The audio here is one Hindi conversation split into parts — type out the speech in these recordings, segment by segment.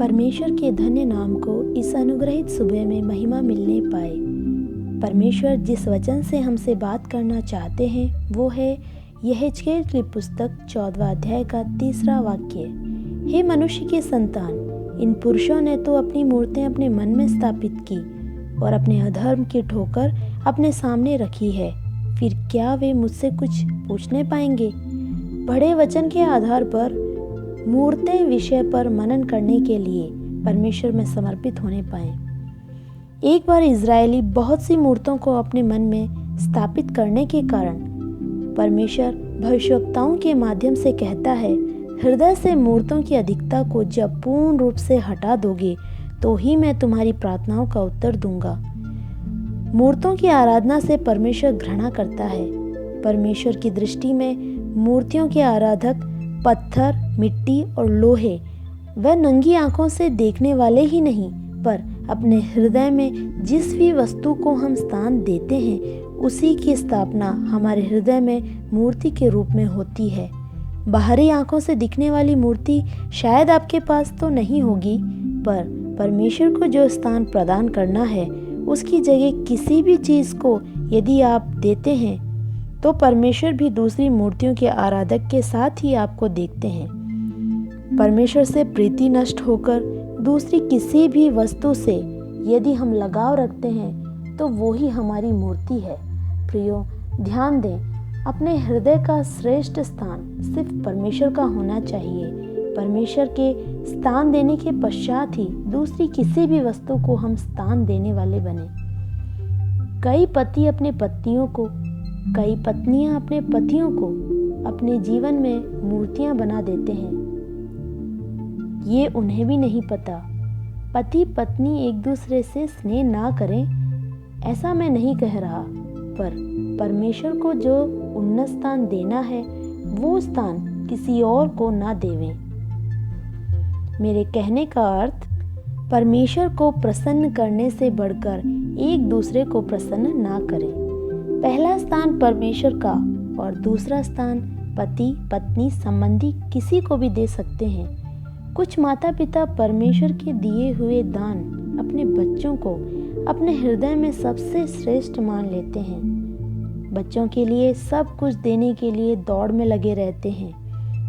परमेश्वर के धन्य नाम को इस अनुग्रहित सुबह में महिमा मिलने पाए। परमेश्वर जिस वचन से हमसे बात करना चाहते हैं वो है यहेजकेल की पुस्तक 14वां अध्याय का 3रा वाक्य। हे मनुष्य के संतान, इन पुरुषों ने तो अपनी मूर्तें अपने मन में स्थापित की और अपने अधर्म की ठोकर अपने सामने रखी है। फिर क्या वे मुझसे कुछ पूछने पाएंगे? पढ़े वचन के आधार पर मूर्तें विषय पर मनन करने के लिए परमेश्वर में समर्पित होने पाए। एक बार इजरायली बहुत सी मूर्तों को अपने मन में स्थापित करने के कारण परमेश्वर भविष्यवक्ताओं के माध्यम से कहता है, हृदय से मूर्तों की अधिकता को जब पूर्ण रूप से हटा दोगे तो ही मैं तुम्हारी प्रार्थनाओं का उत्तर दूंगा। मूर्तों की आराधना से परमेश्वर घृणा करता है। परमेश्वर की दृष्टि में मूर्तियों के आराधक पत्थर, मिट्टी और लोहे व नंगी आंखों से देखने वाले ही नहीं, पर अपने हृदय में जिस भी वस्तु को हम स्थान देते हैं उसी की स्थापना हमारे हृदय में मूर्ति के रूप में होती है। बाहरी आंखों से दिखने वाली मूर्ति शायद आपके पास तो नहीं होगी, पर परमेश्वर को जो स्थान प्रदान करना है उसकी जगह किसी भी चीज़ को यदि आप देते हैं तो परमेश्वर भी दूसरी मूर्तियों के आराधक के साथ ही आपको देखते हैं। परमेश्वर से प्रीति नष्ट होकर दूसरी किसी भी वस्तु से यदि हम लगाव रखते हैं तो वो ही हमारी मूर्ति है। प्रियो, ध्यान दें, अपने हृदय का श्रेष्ठ स्थान सिर्फ परमेश्वर का होना चाहिए। परमेश्वर के स्थान देने के पश्चात ही दूसरी किसी भी वस्तु को हम स्थान देने वाले बने। कई पति अपने पत्नियों को, कई पत्नियां अपने पतियों को अपने जीवन में मूर्तियां बना देते हैं। ये उन्हें भी नहीं पता। पति पत्नी एक दूसरे से स्नेह ना करें, ऐसा मैं नहीं कह रहा, पर परमेश्वर को जो उन्नत स्थान देना है वो स्थान किसी और को ना देवें। मेरे कहने का अर्थ परमेश्वर को प्रसन्न करने से बढ़कर एक दूसरे को प्रसन्न ना करें। पहला स्थान परमेश्वर का और दूसरा स्थान पति पत्नी संबंधी किसी को भी दे सकते हैं। कुछ माता पिता परमेश्वर के दिए हुए दान अपने बच्चों को अपने हृदय में सबसे श्रेष्ठ मान लेते हैं। बच्चों के लिए सब कुछ देने के लिए दौड़ में लगे रहते हैं।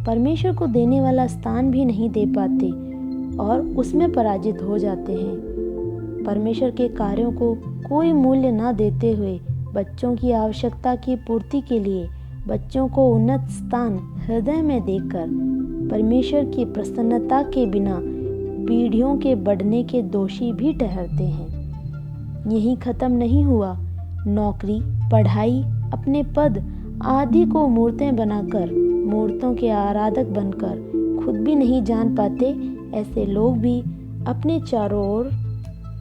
परमेश्वर को देने वाला स्थान भी नहीं दे पाते और उसमें पराजित हो जाते हैं। परमेश्वर के कार्यों को कोई मूल्य ना देते हुए बच्चों की आवश्यकता की पूर्ति के लिए बच्चों को उन्नत स्थान हृदय में देकर परमेश्वर की प्रसन्नता के बिना पीढ़ियों के बढ़ने के दोषी भी ठहरते हैं। यही खत्म नहीं हुआ, नौकरी, पढ़ाई, अपने पद आदि को मूर्तें बनाकर मूर्तों के आराधक बनकर खुद भी नहीं जान पाते, ऐसे लोग भी अपने चारों ओर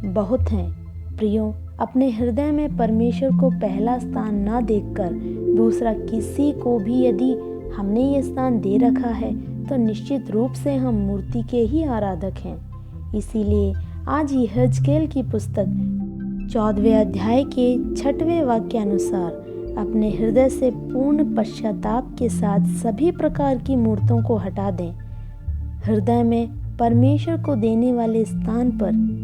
बहुत हैं। प्रियो, अपने हृदय में परमेश्वर को पहला स्थान ना देखकर दूसरा किसी को भी यदि हमने ये स्थान दे रखा है तो निश्चित रूप से हम मूर्ति के ही आराधक हैं। इसीलिए आज यहेजकेल की पुस्तक 14वें अध्याय के 6वें वाक्य अनुसार अपने हृदय से पूर्ण पश्चाताप के साथ सभी प्रकार की मूर्तों को हटा दें। हृदय में परमेश्वर को देने वाले स्थान पर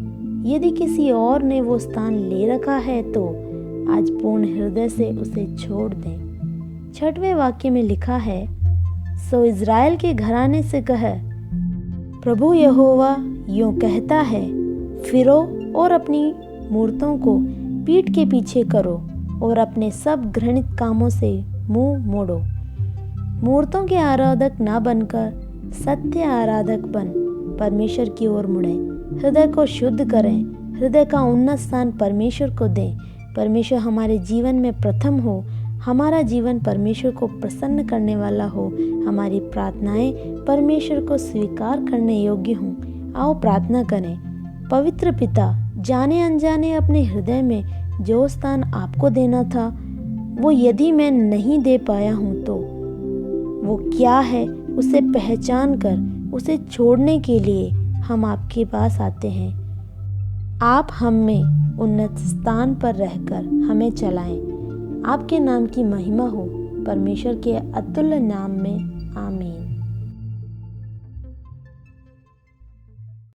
यदि किसी और ने वो स्थान ले रखा है तो आज पूर्ण हृदय से उसे छोड़ दें। 6वें वाक्य में लिखा है, सो इज़राइल के घराने से कह, प्रभु यहोवा यूं कहता है, फिरो और अपनी मूर्तों को पीठ के पीछे करो और अपने सब घृणित कामों से मुंह मोड़ो। मूर्तों के आराधक ना बनकर सत्य आराधक बन परमेश्वर की ओर मुड़े। हृदय को शुद्ध करें, हृदय का उन्नत स्थान परमेश्वर को दें। परमेश्वर हमारे जीवन में प्रथम हो, हमारा जीवन परमेश्वर को प्रसन्न करने वाला हो, हमारी प्रार्थनाएं परमेश्वर को स्वीकार करने योग्य हों। आओ प्रार्थना करें। पवित्र पिता, जाने अनजाने अपने हृदय में जो स्थान आपको देना था वो यदि मैं नहीं दे पाया हूँ तो वो क्या है, उसे पहचान कर उसे छोड़ने के लिए हम आपके पास आते हैं। आप हम में उन्नत स्थान पर रहकर हमें चलाएं। आपके नाम की महिमा हो, परमेश्वर के अतुल्य नाम में, आमीन।